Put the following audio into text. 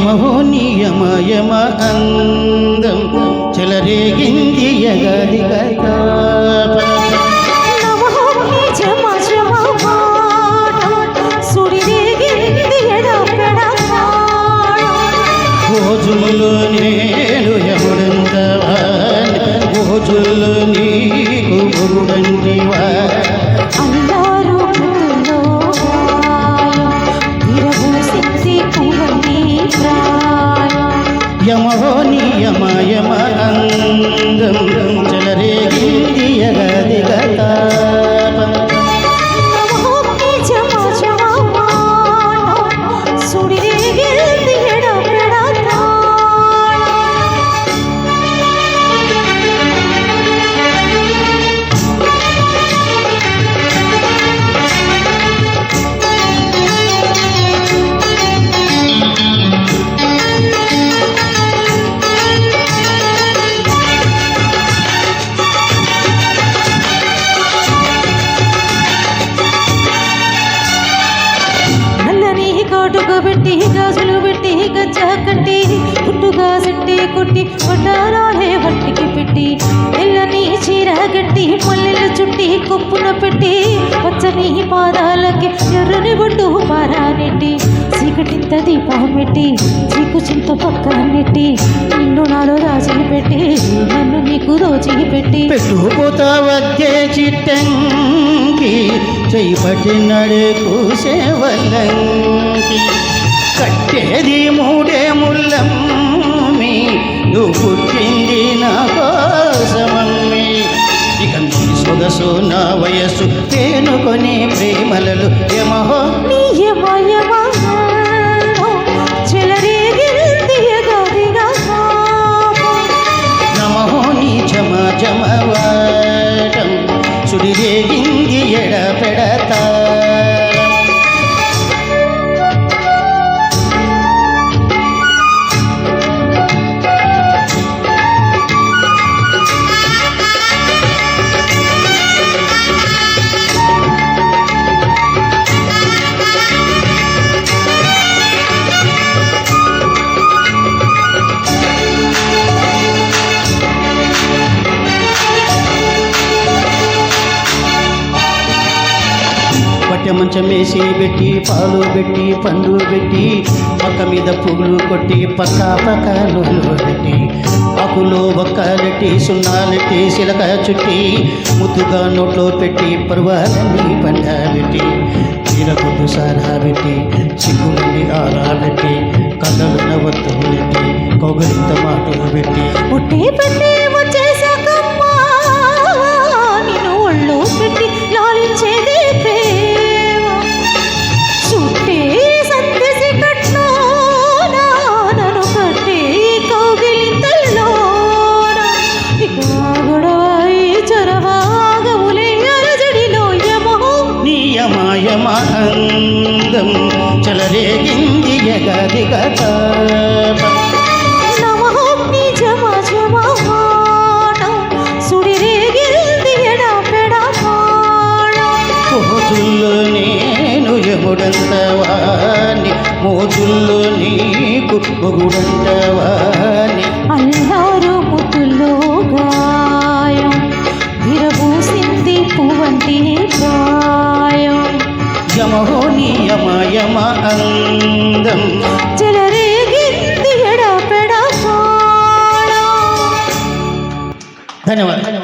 యమహో నియమ యమ అందం చెలరేగింది యగదిగ రోజుల్లో నేను యముడంతవాణ్ణి రోజుల్లో నీకు మొగుడంటివా యమహో నియమ యమ అందం చెలరేగింది యగదిగ తాపం పెట్టి గాజులు పెట్టి గజ్జ కట్టి పుట్టుగా సెట్టి కొట్టి వడ్డారాలే వట్టికి పెట్టి తెల్లని చీర గట్టి మల్లెలు చుట్టి కొప్పున పెట్టి పచ్చని పాదాలకి ఎర్రని బొట్టు పారానెట్టి చీకటింత దీపం పెట్టి చీకు చింత పక్క నెట్టి నిన్ను నాలో రాజీ పెట్టి నన్ను నీకు రోజీ పెట్టి పెట్టుపోతా వద్దే చిట్టంకి చెయ్యి పట్టినడే కూసేవల్లంకి కట్టేది మూడే ముల్లమ్మి నువ్వు పుట్టింది నా కోసమమ్మి ఇక నీ సొగసు నా వయస్సు తేనుకొని ప్రేమలలు యమహో నమహో నీ జమ జమవాటం సుడిరేగింది ఎడ పెడతా మంచం వేసి పెట్టి పాలు పెట్టి పండు పెట్టి పక్క మీద పువ్వులు కొట్టి పక్క పక్క నూలు పెట్టి ఆకులో ఒక్కలెట్టి సున్నాలెట్టి సిలక చుట్టి ముద్దుగా నోట్లో పెట్టి పర్వాలని పండ పెట్టి చీరకొద్దు సారా పెట్టి సిగ్గులని ఆరాబెట్టి కళ్ళలు నవ్వత్తు పెట్టి కౌగలింత మాటలు పెట్టి పుట్టి పెట్టి వచ్చేసాకమ్మా నిన్ను ఒళ్ళు పెట్టి లాలించేది అందం చెలరేగింది యగదిగ తాపం నమహో నీ జమ జమవాటం సుడిరేగింది ఎడ పెడతాళం రోజుల్లో నేను యముడంతవాణ్ణి మోజుల్లో నీకు మొగుడంతవాణ్ణి అల్లారు ముద్దులో గాయం విరబూసింది పువ్వంటి ప్రాయం యమహో నియమ యమ అందం చెలరేగింది ఎడ పెడతాళం ధన్యవాదాలు.